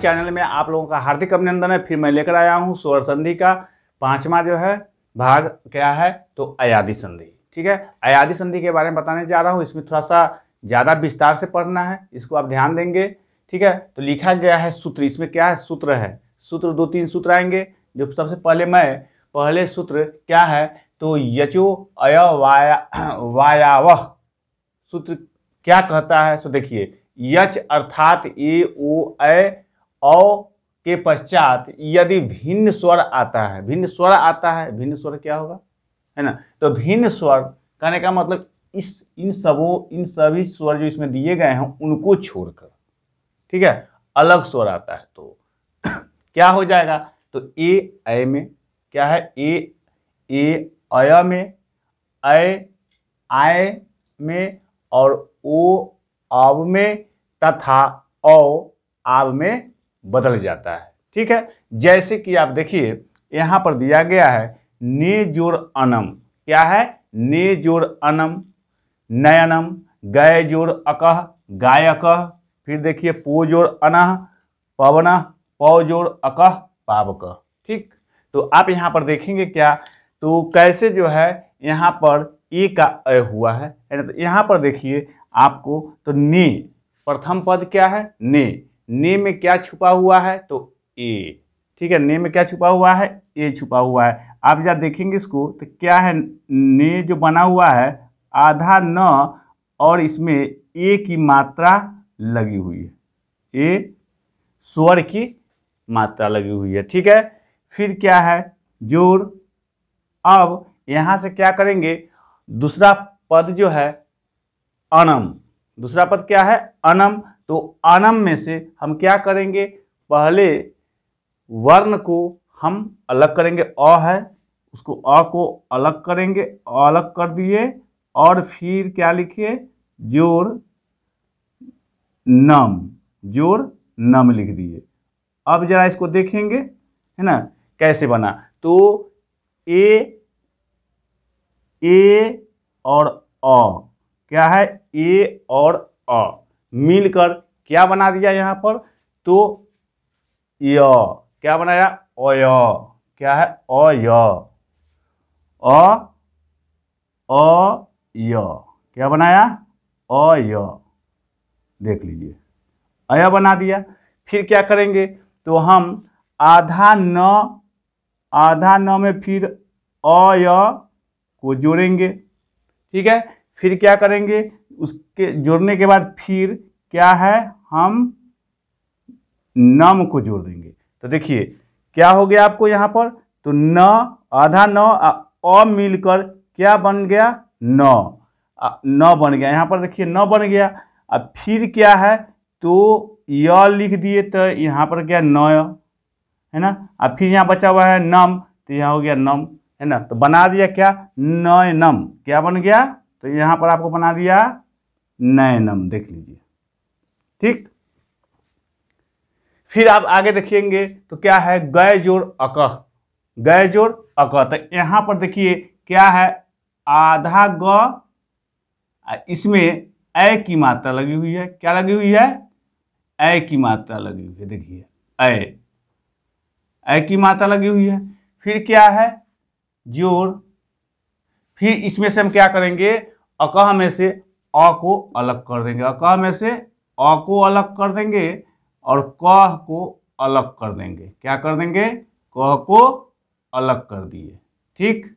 Channel में आप लोगों का हार्दिक अभिनंदन है। फिर मैं लेकर आया हूँ स्वर संधि का 5वां जो है भाग क्या है तो अयादी संधि। ठीक है, अयादी संधि के बारे में बताने जा रहा हूँ। इसमें थोड़ा सा ज़्यादा विस्तार से पढ़ना है, इसको आप ध्यान देंगे। ठीक है, तो लिखा गया है सूत्र। इसमें क्या है, सूत्र है। सूत्र 2-3 सूत्र आएंगे। जो सबसे पहले सूत्र क्या है तो यचो अय वायावह सूत्र क्या कहता है। तो देखिए, यच अर्थात ए ओ ऐ औ के पश्चात यदि भिन्न स्वर आता है, भिन्न स्वर क्या होगा, है ना। तो भिन्न स्वर कहने का मतलब इन सभी स्वर जो इसमें दिए गए हैं उनको छोड़कर, ठीक है, अलग स्वर आता है तो क्या हो जाएगा। तो ए ऐ में क्या है, ए अय में, ऐ आय में, और ओ आव में तथा औ आव में बदल जाता है। ठीक है, जैसे कि आप देखिए यहाँ पर दिया गया है ने जोड़ अनम। क्या है, ने जोड़ अनम, नयनम, गय जोड़ अकह, गायकह। फिर देखिए पो जोड़ अनह, पवनः, पौ जोड़ अकह, पावकः। ठीक, तो आप यहाँ पर देखेंगे क्या तो कैसे जो है यहाँ पर ए का अ हुआ है ना। तो यहाँ पर देखिए आपको तो ने प्रथम पद क्या है, ने में क्या छुपा हुआ है तो ए। ठीक है, ने में क्या छुपा हुआ है, ए छुपा हुआ है। आप जब देखेंगे इसको तो क्या है, ने जो बना हुआ है आधा न और इसमें ए की मात्रा लगी हुई है, ए स्वर की मात्रा लगी हुई है। ठीक है, फिर क्या है जोड़। अब यहाँ से क्या करेंगे, दूसरा पद जो है अनम, दूसरा पद क्या है अनम। तो अनम में से हम क्या करेंगे, पहले वर्ण को हम अलग करेंगे, अ है उसको अ को अलग करेंगे, अलग कर दिए और फिर क्या लिखिए जोड़ नम, जोड़ नम लिख दिए। अब जरा इसको देखेंगे है ना कैसे बना। तो ए और अ क्या है, ए और अ मिलकर क्या बना दिया यहाँ पर तो य। क्या बनाया, अय। क्या है अय, अय क्या बनाया अय। देख लीजिए अय बना दिया। फिर क्या करेंगे तो हम आधा न में फिर अय को जोड़ेंगे। ठीक है, फिर क्या करेंगे, उसके जोड़ने के बाद फिर क्या है हम नम को जोड़ देंगे। तो देखिए क्या हो गया आपको यहाँ पर तो न, आधा न अ मिलकर क्या बन गया न बन गया। यहाँ पर देखिए न बन गया। अब फिर क्या है तो य लिख दिए तो यहाँ पर क्या नय है ना। अब फिर यहाँ बचा हुआ है नम तो यहाँ हो गया नम है ना। तो बना दिया क्या नयनम, क्या बन गया तो यहाँ पर आपको बना दिया नयनम। देख लीजिए। ठीक, फिर आप आगे देखिएंगे तो क्या है गय जोड़ अकह, गय जोड़ अकह। तो यहाँ पर देखिए क्या है आधा ग, इसमें ऐ की मात्रा लगी हुई है। क्या लगी हुई है, ऐ की मात्रा लगी हुई है। देखिए ऐ की मात्रा लगी हुई है। फिर क्या है जोड़। फिर इसमें से हम क्या करेंगे अकह में से अ को अलग कर देंगे, अकह में से अ को अलग कर देंगे और कह को अलग कर देंगे। क्या कर देंगे, कह को अलग कर दिए। ठीक,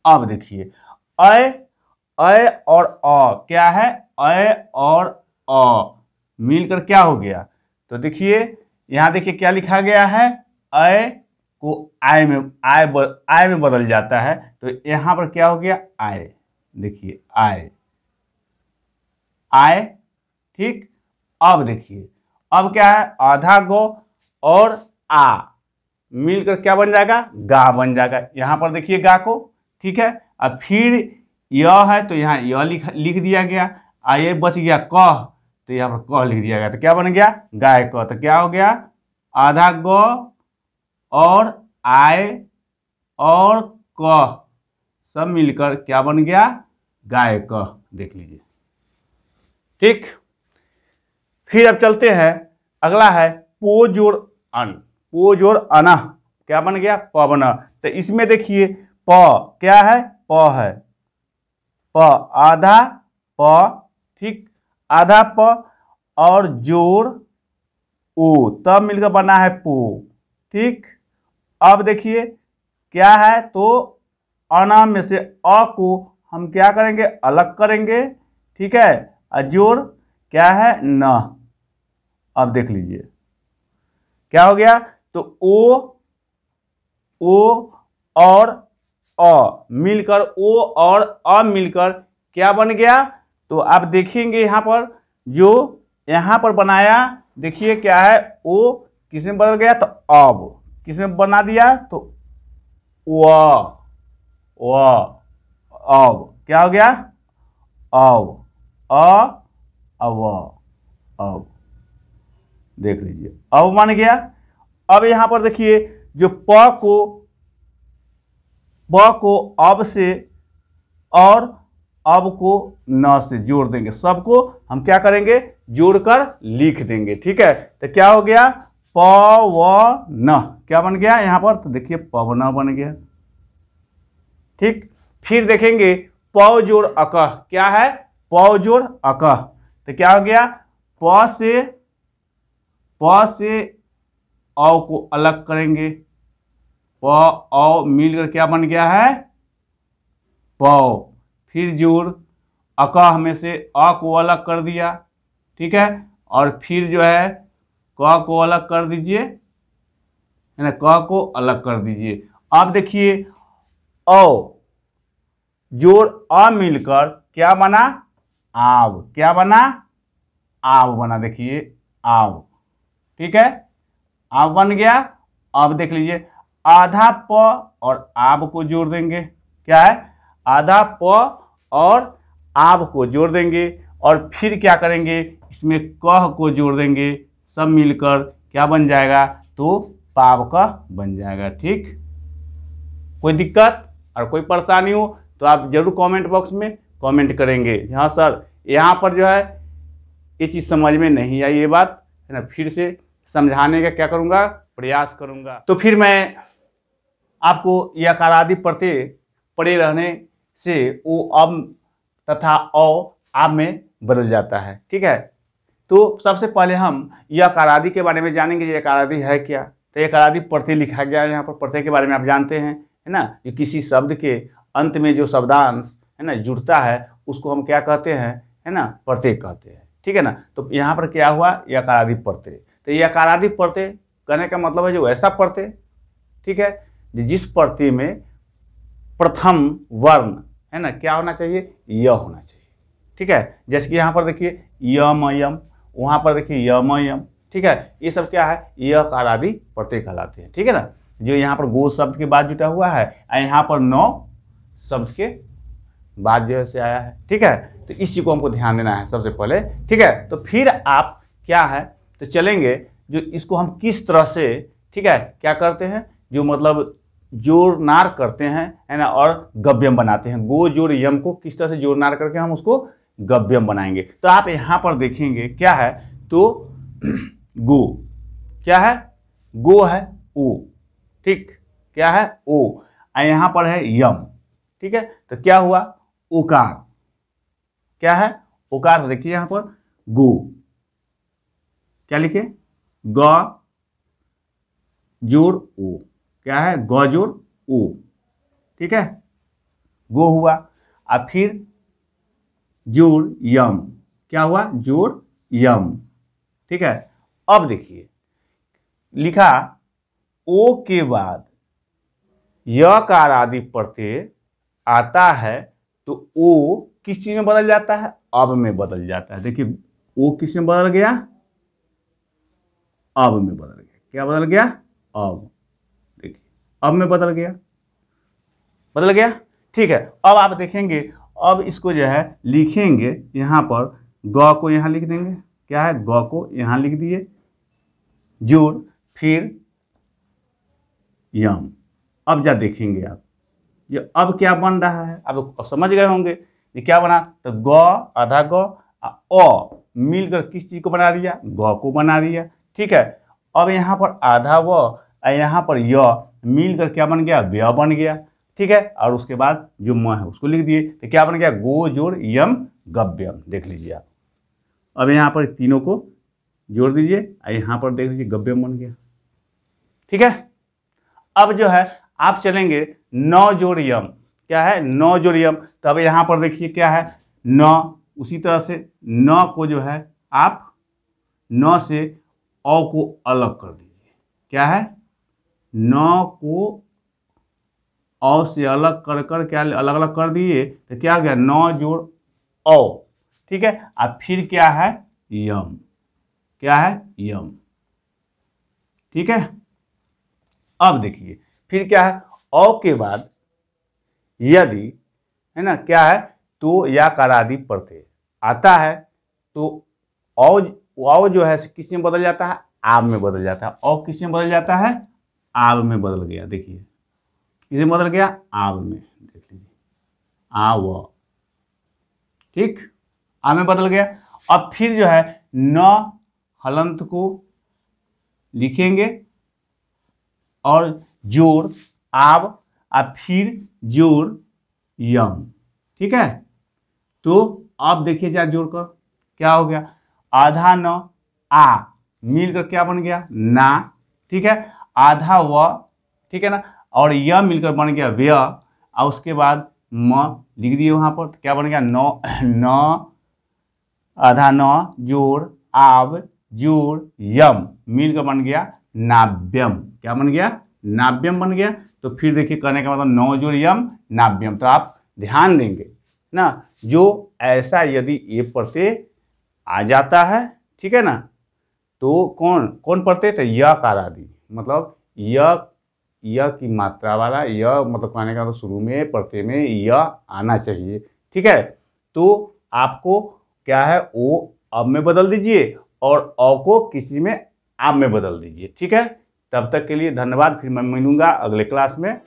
अब देखिए ऐ और अ क्या है, ऐ और अ मिलकर क्या हो गया तो देखिए यहाँ देखिए क्या लिखा गया है ऐ को आय में बदल जाता है। तो यहाँ पर क्या हो गया आय। देखिए आय। ठीक, अब देखिए अब क्या है आधा गो और आ मिलकर क्या बन जाएगा गा बन जाएगा। यहाँ पर देखिए गा को। ठीक है, अब फिर यह है तो यहाँ यह लिख दिया गया। ये बच गया कह तो यहाँ पर कह लिख दिया गया। तो क्या बन गया गाय क। तो क्या हो गया आधा ग और आय और कह सब मिलकर क्या बन गया गाय कह। देख लीजिए। ठीक, फिर अब चलते हैं, अगला है पो जोड़ अन, पो जोड़ अन क्या बन गया, पवन। तो इसमें देखिए प क्या है, प है, प आधा प, ठीक, आधा प और जोड़ ओ, तब मिलकर बना है पो, ठीक। अब देखिए क्या है, तो अना में से अ को हम क्या करेंगे, अलग करेंगे, ठीक है, और जोड़ क्या है, न। अब देख लीजिए क्या हो गया, तो ओ और अ मिलकर, ओ और अ मिलकर क्या बन गया, तो आप देखेंगे यहां पर जो यहां पर बनाया, देखिए क्या है, ओ किसमें बदल गया, तो अब किसमें बना दिया, तो व अब क्या हो गया, अब अब देख लीजिए अब बन गया। अब यहां पर देखिए जो प को अब से और अब को न से जोड़ देंगे, सबको हम क्या करेंगे, जोड़कर लिख देंगे, ठीक है। तो क्या हो गया, पवन, क्या बन गया यहां पर, तो देखिए पवन बन गया, ठीक। फिर देखेंगे प जोड़ अकह, क्या है, प जोड़ अकह, तो क्या हो गया, प से अ को अलग करेंगे, प औ मिलकर क्या बन गया है, प, फिर जोड़ अकह में से अ को अलग कर दिया, ठीक है, और फिर जो है क को अलग कर दीजिए, है ना, क को अलग कर दीजिए। अब देखिए औ जोड़ अ मिलकर क्या बना, आव, क्या बना, आव बना, देखिए आव, ठीक है, आव बन गया। अब देख लीजिए आधा प और आव को जोड़ देंगे, क्या है, आधा प और आव को जोड़ देंगे, और फिर क्या करेंगे, इसमें कह को जोड़ देंगे, सब मिलकर क्या बन जाएगा, तो पावकह बन जाएगा, ठीक। कोई दिक्कत और कोई परेशानी हो तो आप जरूर कमेंट बॉक्स में कमेंट करेंगे, हाँ सर यहाँ पर जो है ये चीज़ समझ में नहीं आई, ये बात है ना, फिर से समझाने का क्या करूँगा, प्रयास करूँगा। तो फिर मैं आपको यकार आदि प्रत्यय पड़े रहने से ओ अब तथा औ आब में बदल जाता है, ठीक है। तो सबसे पहले हम यकार आदि के बारे में जानेंगे, यकार आदि है क्या। तो यकार आदि प्रत्यय लिखा गया है यहाँ पर, प्रत्यय के बारे में आप जानते हैं, है ना, कि किसी शब्द के अंत में जो शब्दांश है ना जुड़ता है उसको हम क्या कहते हैं, है ना, प्रत्यय कहते हैं, ठीक है ना। तो यहाँ पर क्या हुआ, यकार आदि प्रत्यय। तो यकार आदि प्रत्यय कहने का मतलब है जो ऐसा प्रत्यय, ठीक है, जिस प्रत्यय में प्रथम वर्ण है ना क्या होना चाहिए, य होना चाहिए, ठीक है। जैसे कि यहाँ पर देखिए यम यम, वहाँ पर देखिए यम यम, ठीक है, ये सब क्या है, यकार आदि प्रत्यय कहलाते हैं, ठीक है ना। जो यहाँ पर गो शब्द के बाद जुटा हुआ है, यहाँ पर नौ शब्द के बाद जो है आया है, ठीक है। तो इस चीज को हमको ध्यान देना है सबसे पहले, ठीक है। तो फिर आप क्या है, तो चलेंगे जो इसको हम किस तरह से, ठीक है, क्या करते हैं, जो मतलब जोड़ नार करते हैं, है ना, और गव्यम बनाते हैं। गो जोड़ यम को किस तरह से जोड़ नार करके हम उसको गव्यम बनाएंगे। तो आप यहाँ पर देखेंगे क्या है, तो गो क्या है, गो है ओ, ठीक, क्या है ओ, यहाँ पर है यम, ठीक है। तो क्या हुआ, ओकार, क्या है, ओकार। देखिए यहां पर गो, क्या लिखे, ग जोड़ ओ, क्या है, ग जोड़ ओ, ठीक है, गो हुआ। अब फिर जोड़ यम, क्या हुआ, जोड़ यम, ठीक है। अब देखिए लिखा ओ के बाद यकार आदि प्रत्यय आता है, तो ओ किस चीज में बदल जाता है, अब में बदल जाता है। देखिए ओ किस में बदल गया, अब में बदल गया, क्या बदल गया, अब, देखिए अब में बदल गया, बदल गया, ठीक है। अब आप देखेंगे, अब इसको जो है लिखेंगे, यहाँ पर ग को यहाँ लिख देंगे, क्या है, ग को यहाँ लिख दिए, जोड़ फिर यम। अब जा देखेंगे आप ये अब क्या बन रहा है, अब समझ गए होंगे ये क्या बना, तो ग आधा ग अ मिलकर किस चीज को बना दिया, ग को बना दिया, ठीक है। अब यहाँ पर आधा व और यहाँ पर य मिलकर क्या बन गया, व्य बन गया। ठीक है, और उसके बाद जो म है उसको लिख दिए, तो क्या बन गया, गो जोड़ यम गव्यम। देख लीजिए आप, अब यहाँ पर तीनों को जोड़ दीजिए और यहाँ पर देख लीजिए गव्यम बन गया। ठीक है, अब जो है आप चलेंगे 9 जोड़ यम, क्या है 9 जोड़ यम। तो अब यहाँ पर देखिए क्या है 9, उसी तरह से 9 को जो है आप 9 से औ को अलग कर दीजिए। क्या है 9 को औ से अलग कर कर क्या अलग अलग कर दिए, तो क्या हो गया 9 जोड़ औ। ठीक है, अब फिर क्या है यम, क्या है यम। ठीक है, अब देखिए फिर क्या है औ के बाद यदि है ना क्या है तो या करादि प्रत्यय आता है तो औ जो है किस में बदल जाता है, आब में बदल जाता है। औ किस में बदल जाता है, आब में बदल गया। देखिए किस में बदल गया, आब में। देख लीजिए आव, ठीक, आब में बदल गया। अब फिर जो है न हलंत को लिखेंगे और जोड़ आब और फिर जोड़ यम। ठीक है, तो अब देखिए जरा जोड़ कर क्या हो गया, आधा न आ मिलकर क्या बन गया ना। ठीक है, आधा व, ठीक है ना, और यह मिलकर बन गया व्य, और उसके बाद म लिख दिए वहां पर, क्या बन गया न आधा न जोड़ आब जोड़ यम मिलकर बन गया नाव्यम। क्या बन गया, नाव्यम बन गया। तो फिर देखिए कहने का मतलब 9 जोड़ यम नाव्यम। तो आप ध्यान देंगे ना, जो ऐसा यदि ये प्रत्यय आ जाता है, ठीक है ना, तो कौन कौन प्रत्यय, तो य कारादि, मतलब य की मात्रा वाला य, मतलब कहने का तो शुरू में प्रत्यय में य आना चाहिए। ठीक है, तो आपको क्या है ओ अब में बदल दीजिए और अ को किसी में आप में बदल दीजिए। ठीक है, तब तक के लिए धन्यवाद, फिर मैं मिलूंगा अगले क्लास में।